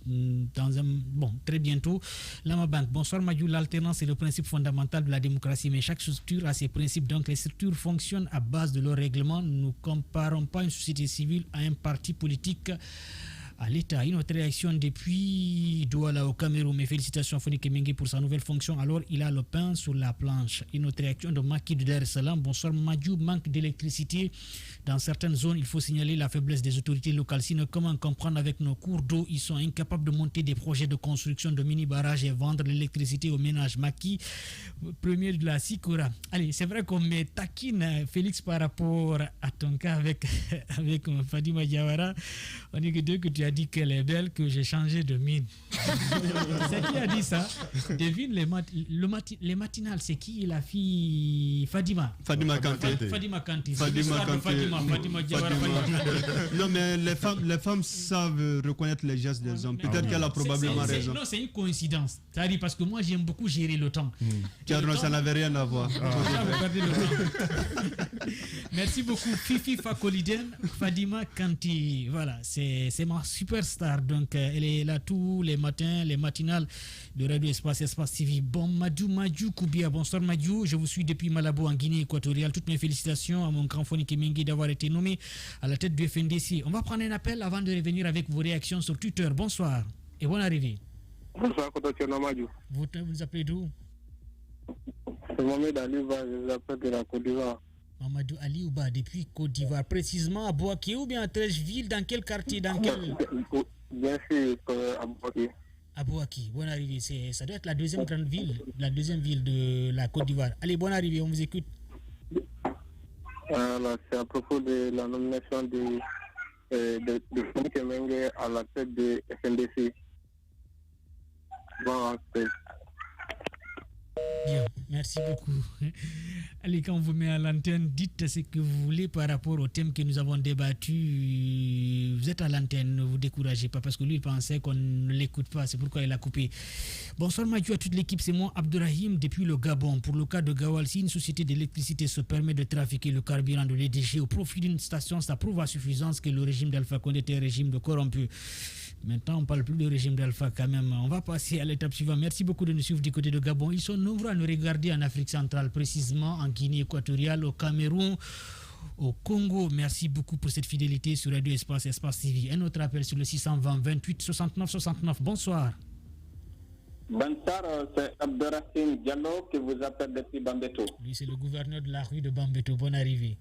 un... Bon, très bientôt. Lama Bank. Bonsoir Madjou. L'alternance est le principe fondamental de la démocratie, mais chaque structure a ses principes. Donc les structures fonctionnent à base de leur règlement. Nous ne comparons pas une société civile à un parti politique à l'État. Une autre réaction depuis Douala au Cameroun. Mes félicitations à Fonike Mengue pour sa nouvelle fonction. Alors, il a le pain sur la planche. Une autre réaction de Maki de Dar es Salaam. Bonsoir Madjou. Manque d'électricité dans certaines zones. Il faut signaler la faiblesse des autorités locales. Sinon, comment comprendre avec nos cours d'eau? Ils sont incapables de monter des projets de construction de mini-barrages et vendre l'électricité aux ménages. Maki, premier de la Sikora. Allez, c'est vrai qu'on me taquine, Félix, par rapport à ton cas avec Fadima Diawara. On dit que dès que tu as dit qu'elle est belle, que j'ai changé de mine. C'est qui a dit ça? Devine les matinales. C'est qui la fille? Fadima Kanté. Fadima Diawara. Non, mais les femmes savent reconnaître les gestes des hommes. Peut-être qu'elle a probablement raison. Non, c'est une coïncidence. C'est-à-dire parce que moi, j'aime beaucoup gérer le temps. Car ça n'avait rien à voir. Merci beaucoup, Fifi Fakoliden, Fadima Kanté. Voilà, c'est ma superstar. Donc, elle est là tous les matins, les matinales de Radio Espace TV. Bon, Madjou Koubia. Bonsoir, Madjou. Je vous suis depuis Malabo, en Guinée équatoriale. Toutes mes félicitations à mon grand Fonike Mengue d'avoir été nommé à la tête du FNDC. On va prendre un appel avant de revenir avec vos réactions sur Twitter. Bonsoir et bonne arrivée. Bonsoir, Madjou. Vous appelez d'où? C'est Mohamed Aliouba, je vous appelle de la Côte d'Ivoire. Mamadou Aliouba, depuis Côte d'Ivoire, précisément à Bouaké ou bien à Trècheville, dans quel quartier, dans quel... Bien sûr, à Bouaké. À Bouaké, bonne arrivée. Ça doit être la deuxième grande ville, la deuxième ville de la Côte d'Ivoire. Allez, bonne arrivée, on vous écoute. Alors, c'est à propos de la nomination de Fonike Mengue à la tête de FNDC. Bon, Bien, merci beaucoup. Allez, quand on vous met à l'antenne, dites ce que vous voulez par rapport au thème que nous avons débattu. Vous êtes à l'antenne, ne vous découragez pas parce que lui, il pensait qu'on ne l'écoute pas, c'est pourquoi il a coupé. Bonsoir Mathieu, à toute l'équipe, c'est moi Abdourahim depuis le Gabon. Pour le cas de Gawal, si une société d'électricité se permet de trafiquer le carburant de l'EDG au profit d'une station, ça prouve à suffisance que le régime d'Alpha Condé était un régime de corrompu. Maintenant, on ne parle plus du régime d'Alpha quand même. On va passer à l'étape suivante. Merci beaucoup de nous suivre du côté de Gabon. Ils sont nombreux à nous regarder en Afrique centrale, précisément en Guinée équatoriale, au Cameroun, au Congo. Merci beaucoup pour cette fidélité sur Radio Espace TV. Un autre appel sur le 620 28 69 69. Bonsoir. Bonsoir, c'est Abdourahim Diallo qui vous appelle depuis Bambeto. Lui, c'est le gouverneur de la rue de Bambeto. Bonne arrivée.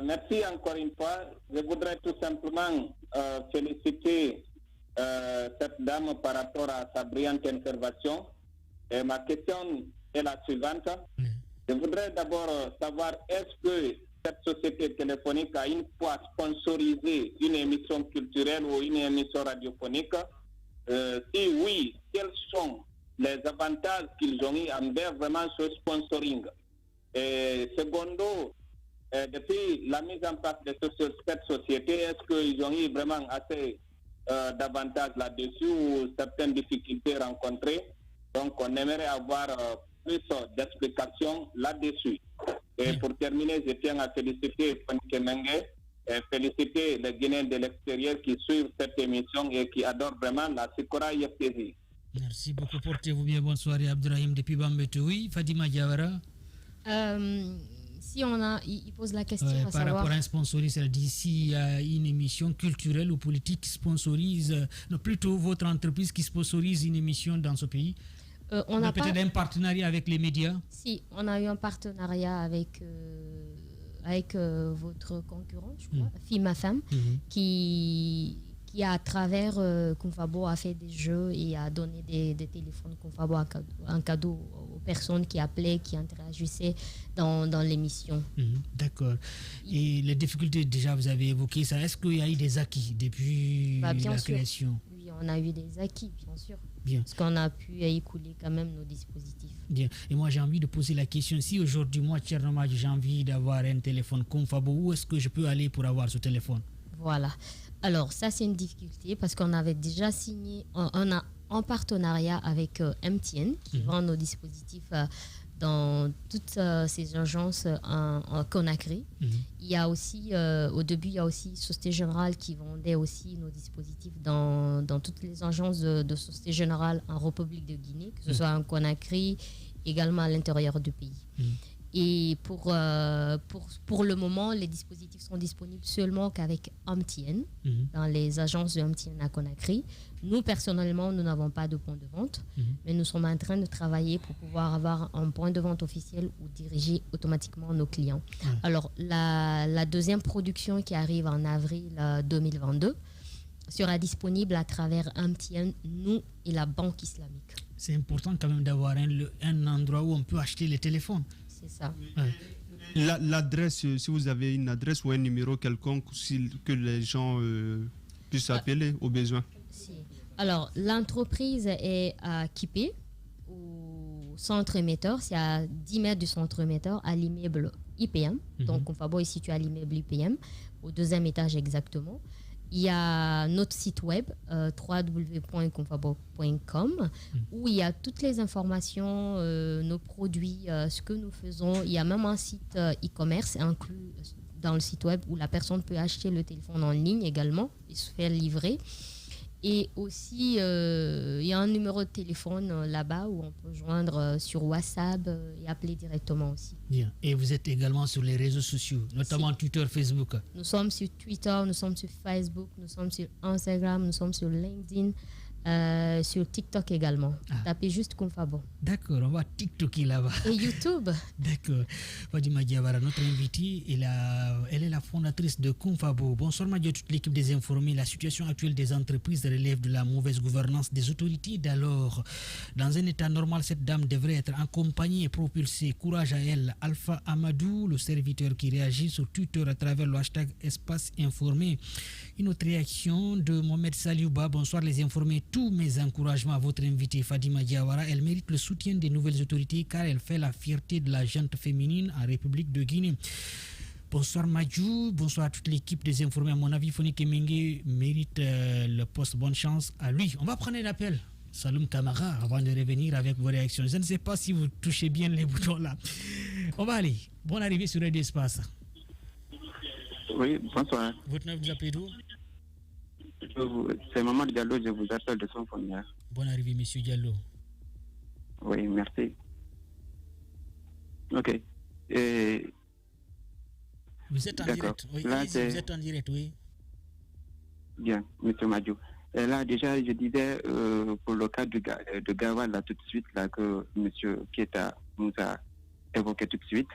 Merci encore une fois. Je voudrais tout simplement féliciter cette dame par rapport à sa brillante intervention. Et ma question est la suivante. Je voudrais d'abord savoir, est-ce que cette société téléphonique a une fois sponsorisé une émission culturelle ou une émission radiophonique? Si oui, quels sont les avantages qu'ils ont eu envers vraiment ce sponsoring? Et secondo, depuis la mise en place de cette société, est-ce qu'ils ont eu vraiment assez d'avantages là-dessus ou certaines difficultés rencontrées? Donc, on aimerait avoir plus d'explications là-dessus. Et pour terminer, je tiens à féliciter Fonike Mengue et féliciter les Guinéens de l'extérieur qui suivent cette émission et qui adorent vraiment la Sikora IFTZ. Merci beaucoup. Portez-vous bien. Bonne soirée, Abdourahim depuis Bambeto. Oui, Fadima Diawara. Si il pose la question par savoir... rapport à un sponsorisme, elle dit s'il y a une émission culturelle ou politique qui sponsorise, non, plutôt votre entreprise qui sponsorise une émission dans ce pays, on a peut-être un partenariat avec les médias. Si, on a eu un partenariat avec votre concurrent, je crois, FIMAFEM, qui à travers Kumfabo a fait des jeux et a donné des téléphones Kumfabo en cadeau aux personnes qui appelaient, qui interagissaient dans l'émission. D'accord. Et les difficultés, déjà, vous avez évoqué ça. Est-ce qu'il y a eu des acquis depuis la création? Oui, on a eu des acquis, bien sûr. Bien. Parce qu'on a pu écouler quand même nos dispositifs. Bien. Et moi, j'ai envie de poser la question. Si aujourd'hui, moi, Tchernomaj, j'ai envie d'avoir un téléphone Kumfabo, où est-ce que je peux aller pour avoir ce téléphone? Voilà. Alors, ça, c'est une difficulté parce qu'on avait déjà signé, on a en partenariat avec MTN qui vend nos dispositifs dans toutes ces agences en Conakry. Il y a aussi, au début, il y a aussi Société Générale qui vendait aussi nos dispositifs dans toutes les agences de Société Générale en République de Guinée, que ce soit en Conakry, également à l'intérieur du pays. Et pour le moment, les dispositifs sont disponibles seulement qu'avec MTN, dans les agences de MTN à Conakry. Nous, personnellement, nous n'avons pas de point de vente, mais nous sommes en train de travailler pour pouvoir avoir un point de vente officiel ou diriger automatiquement nos clients. Alors, la deuxième production qui arrive en avril 2022 sera disponible à travers MTN, nous et la Banque islamique. C'est important quand même d'avoir un endroit où on peut acheter les téléphones. C'est ça. L'adresse, si vous avez une adresse ou un numéro quelconque que les gens puissent appeler au besoin. Alors, l'entreprise est à Kipé, au centre émetteur. C'est à 10 mètres du centre émetteur, à l'immeuble IPM. Donc, Kumfabo est situé à l'immeuble IPM, au 2e étage exactement. Il y a notre site web www.kumfabo.com où il y a toutes les informations, nos produits, ce que nous faisons. Il y a même un site e-commerce inclus dans le site web où la personne peut acheter le téléphone en ligne également et se faire livrer. Et aussi, il y a un numéro de téléphone là-bas où on peut joindre sur WhatsApp et appeler directement aussi. Bien. Et vous êtes également sur les réseaux sociaux, notamment Twitter, Facebook. Nous sommes sur Twitter, nous sommes sur Facebook, nous sommes sur Instagram, nous sommes sur LinkedIn, sur TikTok également. Tapez juste Kumfabo. D'accord, on va TikToker là-bas. Et YouTube. D'accord. Fadima Diawara, notre invitée, elle est la fondatrice de Kumfabo. Bonsoir Madia, toute l'équipe des informés. La situation actuelle des entreprises relève de la mauvaise gouvernance des autorités d'alors. Dans un état normal, cette dame devrait être accompagnée et propulsée. Courage à elle. Alpha Amadou, le serviteur qui réagit sur Twitter à travers le hashtag Espace Informé. Une autre réaction de Mohamed Saliouba. Bonsoir les informés. tous mes encouragements à votre invitée Fadima Diawara. Elle mérite le soutien des nouvelles autorités car elle fait la fierté de la gente féminine en République de Guinée. Bonsoir Madjou, bonsoir à toute l'équipe des informés. À mon avis, Foni Kemenge mérite le poste. Bonne chance à lui. On va prendre un appel. Saloum Kamara, avant de revenir avec vos réactions. Je ne sais pas si vous touchez bien les boutons là. On va aller. Bonne arrivée sur Radio Espace. Oui, bonsoir. Votre nom, vous appelez d'où? C'est Maman Diallo, je vous appelle de Sonfonia. Bonne arrivée, monsieur Diallo. Oui, merci. Ok. Et... Vous êtes en direct. Oui, là, vous êtes en direct, oui. Bien, monsieur Madjou. Et là, déjà, je disais, pour le cas de Gawa, là, tout de suite, là, que monsieur Pieta nous a évoqué tout de suite.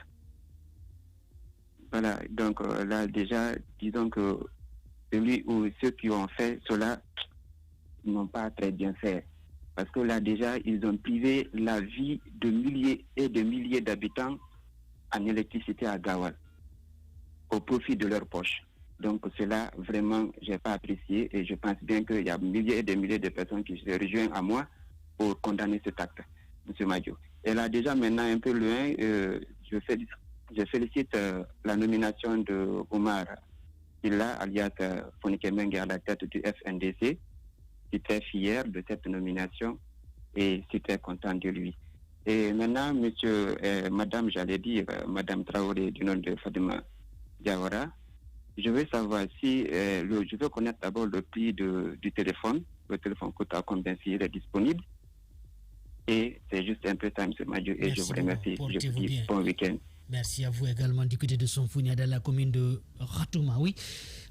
Voilà, donc là, déjà, disons que celui ou ceux qui ont fait cela n'ont pas très bien fait. Parce que là, déjà, ils ont privé la vie de milliers et de milliers d'habitants en électricité à Gawal, au profit de leur poche. Donc cela, vraiment, je n'ai pas apprécié et je pense bien qu'il y a milliers et des milliers de personnes qui se rejoignent à moi pour condamner cet acte, M. Madjo. Et là, déjà, maintenant, un peu loin, je félicite la nomination de Omar Illa, alias Fonike Mengue, à la tête du FNDC. Je suis très fier de cette nomination et je suis très content de lui. Et maintenant, madame, j'allais dire, madame Traoré, du nom de Fadima Diawara, je veux savoir si, je veux connaître d'abord le prix du téléphone. Le téléphone coûte à combien s'il est disponible. Et c'est juste un peu ça, M. Madjo, et je vous remercie. Je vous dis bon week-end. Merci à vous également du côté de Sonfounia, dans la commune de Ratouma. Oui,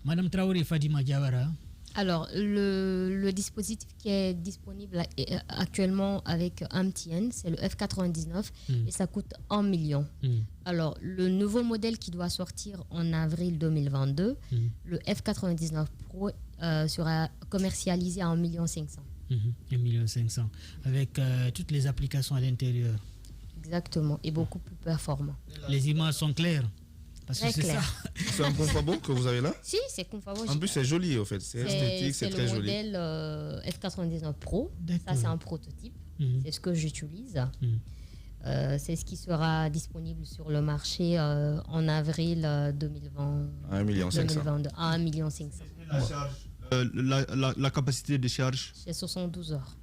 madame Traoré, Fadima Diawara. Alors, le dispositif qui est disponible actuellement avec MTN, c'est le F99 et ça coûte 1 million. Alors, le nouveau modèle qui doit sortir en avril 2022, le F99 Pro sera commercialisé à 1,5 million. 1,5 million, avec toutes les applications à l'intérieur. Exactement, et beaucoup plus performant. Les images sont claires. Parce que c'est ça. C'est un Confabo que vous avez là? Si, c'est Confabo. En plus, c'est joli, en fait. C'est esthétique, c'est très joli. C'est le modèle F99 Pro. Ça, c'est un prototype. C'est ce que j'utilise. C'est ce qui sera disponible sur le marché en avril 2020. À 1,5 million. À 1,5 million. La capacité de charge? C'est 72 heures.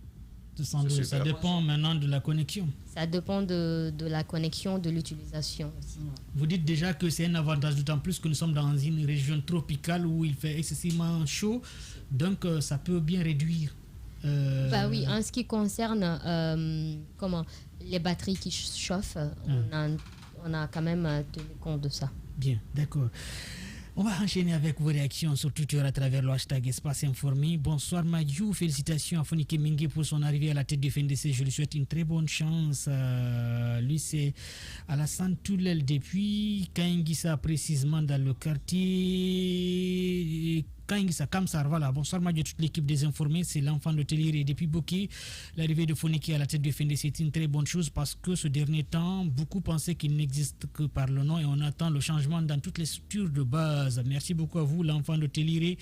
Ça dépend maintenant de la connexion. Ça dépend de la connexion, de l'utilisation aussi. Vous dites déjà que c'est un avantage, d'autant plus que nous sommes dans une région tropicale où il fait excessivement chaud, donc ça peut bien réduire. Bah oui, en ce qui concerne les batteries qui chauffent, on a quand même tenu compte de ça. Bien, d'accord. On va enchaîner avec vos réactions sur Twitter à travers le hashtag Espace Informé. Bonsoir Madjou, félicitations à Fonike Mengue pour son arrivée à la tête du FNDC. Je lui souhaite une très bonne chance. Lui, c'est Alassane Toulel depuis Kaingissa, précisément dans le quartier Kaingissa, Kamsar. Voilà, bonsoir Madjou, toute l'équipe des informés. C'est l'enfant de Téléré depuis Boké. L'arrivée de Fonike à la tête du FNDC est une très bonne chose parce que ce dernier temps, beaucoup pensaient qu'il n'existe que par le nom et on attend le changement dans toutes les structures de base. Merci beaucoup à vous, l'enfant de Téléré.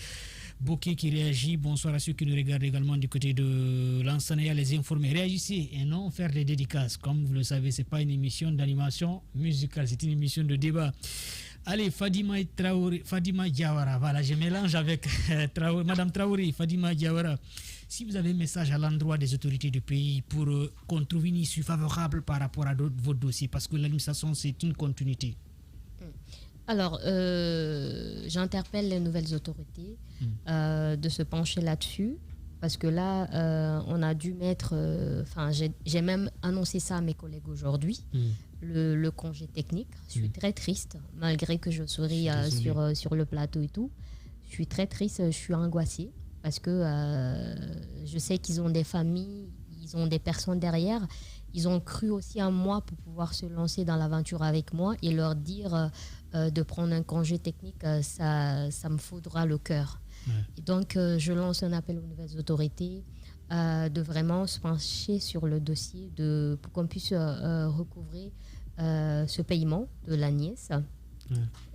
Boké qui réagit. Bonsoir à ceux qui nous regardent également du côté de l'enseignant, les informés. Réagissez et non faire des dédicaces. Comme vous le savez, ce n'est pas une émission d'animation musicale, c'est une émission de débat. Allez, Fadima Diawara, voilà, je mélange avec Madame Traoré, Fadima Diawara. Si vous avez un message à l'endroit des autorités du pays pour qu'on trouve une issue favorable par rapport à votre dossier, parce que l'administration, c'est une continuité. Alors, j'interpelle les nouvelles autorités de se pencher là-dessus, parce que là, on a dû mettre, j'ai même annoncé ça à mes collègues aujourd'hui, le congé technique. Je suis très triste, malgré que je souris sur le plateau et tout. Je suis très triste, je suis angoissée, parce que je sais qu'ils ont des familles, ils ont des personnes derrière. Ils ont cru aussi en moi pour pouvoir se lancer dans l'aventure avec moi et leur dire de prendre un congé technique, ça me faudra le cœur. Et donc, je lance un appel aux nouvelles autorités de vraiment se pencher sur le dossier pour qu'on puisse recouvrer ce paiement de la nièce.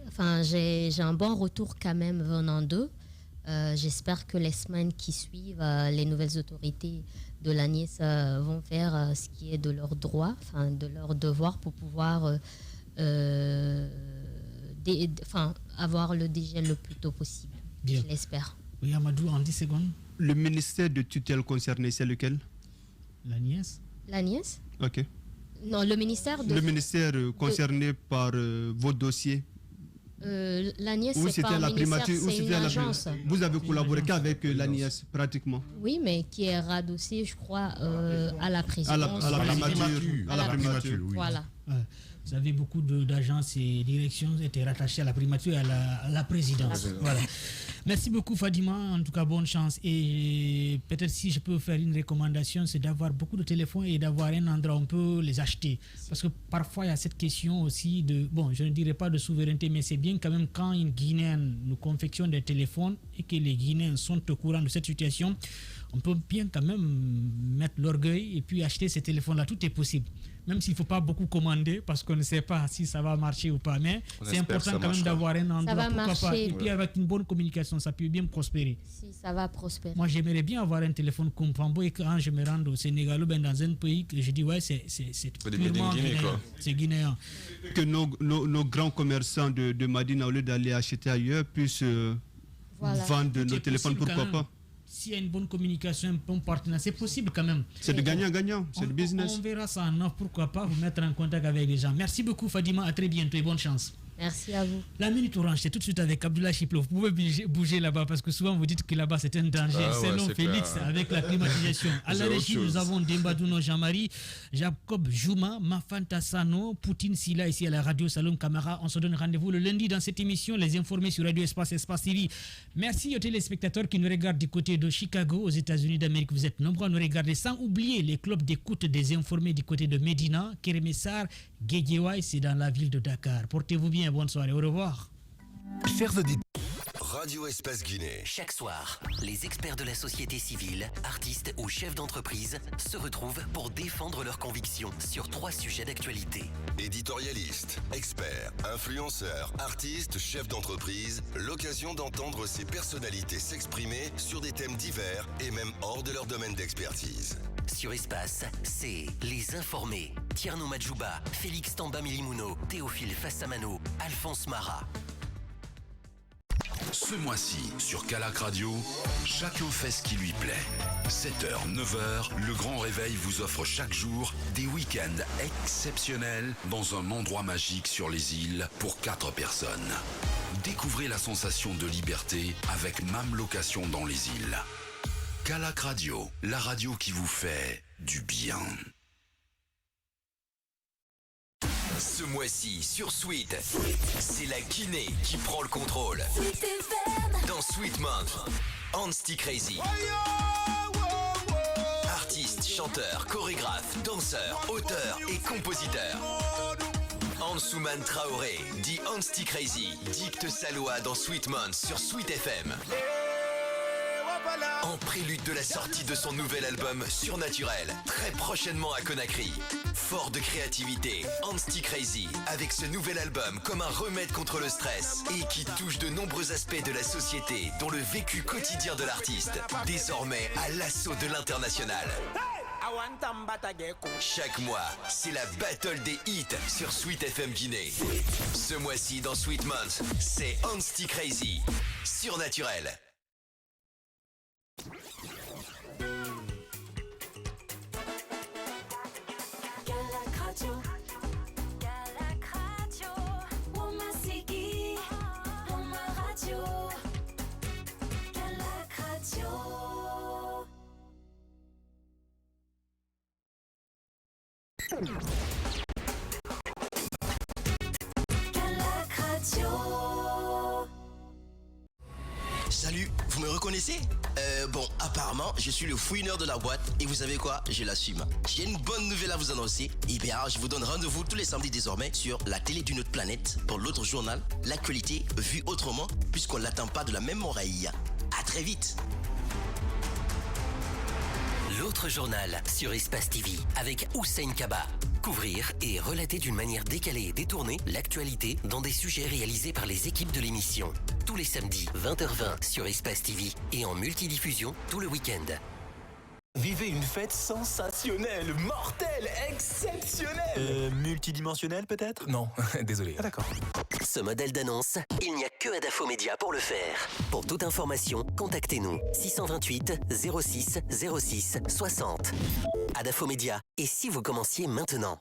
Enfin, j'ai un bon retour quand même venant d'eux. J'espère que les semaines qui suivent, les nouvelles autorités de l'ANIES vont faire ce qui est de leur droit, de leur devoir pour pouvoir avoir le dégel le plus tôt possible. Bien. Je l'espère. Oui, Amadou, en 10 secondes. Le ministère de tutelle concerné, c'est lequel? L'ANIES. L'ANIES? Ok. Non, le ministère de... Le ministère concerné par vos dossiers. L'ANIES, c'est pas un ministère, c'est une agence. Vous avez collaboré qu'avec l'ANIES, pratiquement. Oui, mais qui est radossé, je crois, à la présidence. À la primature. Oui. Voilà. Vous avez beaucoup d'agences et directions étaient rattachées à la primature et à la présidence. Voilà. Merci beaucoup Fadima, en tout cas bonne chance. Et peut-être si je peux faire une recommandation, c'est d'avoir beaucoup de téléphones et d'avoir un endroit où on peut les acheter. Parce que parfois il y a cette question aussi de, bon, je ne dirais pas de souveraineté, mais c'est bien quand même quand une Guinéenne nous confectionne des téléphones et que les Guinéens sont au courant de cette situation, on peut bien quand même mettre l'orgueil et puis acheter ces téléphones-là. Tout est possible. Même s'il ne faut pas beaucoup commander parce qu'on ne sait pas si ça va marcher ou pas. Mais c'est important quand même d'avoir un endroit. Ça va marcher. Et puis avec une bonne communication, ça peut bien prospérer. Si, ça va prospérer. Moi, j'aimerais bien avoir un téléphone comme Fambo et quand je me rends au Sénégal ou bien dans un pays, je dis ouais, c'est purement guinéen. C'est guinéen. Que nos grands commerçants de Madina, au lieu d'aller acheter ailleurs, puissent vendre nos téléphones, pourquoi pas? S'il y a une bonne communication, un bon partenaire, c'est possible quand même. C'est de gagnant-gagnant, c'est le business. On verra ça en offre, pourquoi pas vous mettre en contact avec les gens. Merci beaucoup Fadima, à très bientôt et bonne chance. Merci à vous. La Minute Orange, c'est tout de suite avec Abdoulaye Chiplo. Vous pouvez bouger là-bas parce que souvent vous dites que là-bas c'est un danger. Selon Félix, avec la climatisation. À la régie, nous avons Dembadouno Jean-Marie, Jacob Jouma, Mafanta Sano, Poutine Silla ici à la radio Salom Camara. On se donne rendez-vous le lundi dans cette émission, les informés sur Radio Espace TV. Merci aux téléspectateurs qui nous regardent du côté de Chicago, aux États-Unis d'Amérique. Vous êtes nombreux à nous regarder, sans oublier les clubs d'écoute des informés du côté de Médina, Kermessar, Guédiawaye, c'est dans la ville de Dakar. Portez-vous bien, bonne soirée, au revoir. Chers auditeurs. Radio Espace Guinée. Chaque soir, les experts de la société civile, artistes ou chefs d'entreprise se retrouvent pour défendre leurs convictions sur 3 sujets d'actualité. Éditorialistes, experts, influenceurs, artistes, chefs d'entreprise, l'occasion d'entendre ces personnalités s'exprimer sur des thèmes divers et même hors de leur domaine d'expertise. Sur Espace, c'est Les Informés. Tierno Madjouba, Félix Tamba Milimouno, Théophile Fassamano, Alphonse Mara. Ce mois-ci, sur Calac Radio, chacun fait ce qui lui plaît. 7h, 9h, le Grand Réveil vous offre chaque jour des week-ends exceptionnels dans un endroit magique sur les îles pour 4 personnes. Découvrez la sensation de liberté avec MAM Location dans les îles. Calac Radio, la radio qui vous fait du bien. Ce mois-ci, sur Sweet, c'est la Guinée qui prend le contrôle. Dans Sweet Month, Ansti Crazy. Artiste, chanteur, chorégraphe, danseur, auteur et compositeur. Ansouman Traoré, dit Ansti Crazy, dicte sa loi dans Sweet Month sur Sweet FM. En prélude de la sortie de son nouvel album Surnaturel, très prochainement à Conakry. Fort de créativité, Ansti Crazy, avec ce nouvel album comme un remède contre le stress et qui touche de nombreux aspects de la société, dont le vécu quotidien de l'artiste, désormais à l'assaut de l'international. Chaque mois, c'est la battle des hits sur Sweet FM Guinée. Ce mois-ci dans Sweet Month, c'est Ansti Crazy, Surnaturel. Salut, vous me reconnaissez? Bon, apparemment, je suis le fouineur de la boîte et vous savez quoi? Je l'assume. J'ai une bonne nouvelle à vous annoncer. Eh bien, je vous donne rendez-vous tous les samedis désormais sur la télé d'une autre planète pour l'autre journal, l'actualité vue autrement, puisqu'on ne l'attend pas de la même oreille. À très vite. L'autre journal sur Espace TV avec Hussein Kaba. Couvrir et relater d'une manière décalée et détournée l'actualité dans des sujets réalisés par les équipes de l'émission. tous les samedis 20h20 sur Espace TV et en multidiffusion tout le week-end. Vivez une fête sensationnelle, mortelle, exceptionnelle. Multidimensionnelle peut-être? Non, désolé. Ah, d'accord. Ce modèle d'annonce, il n'y a que Adafo Média pour le faire. Pour toute information, contactez-nous 628 06 06 60. Adafo Média, et si vous commenciez maintenant?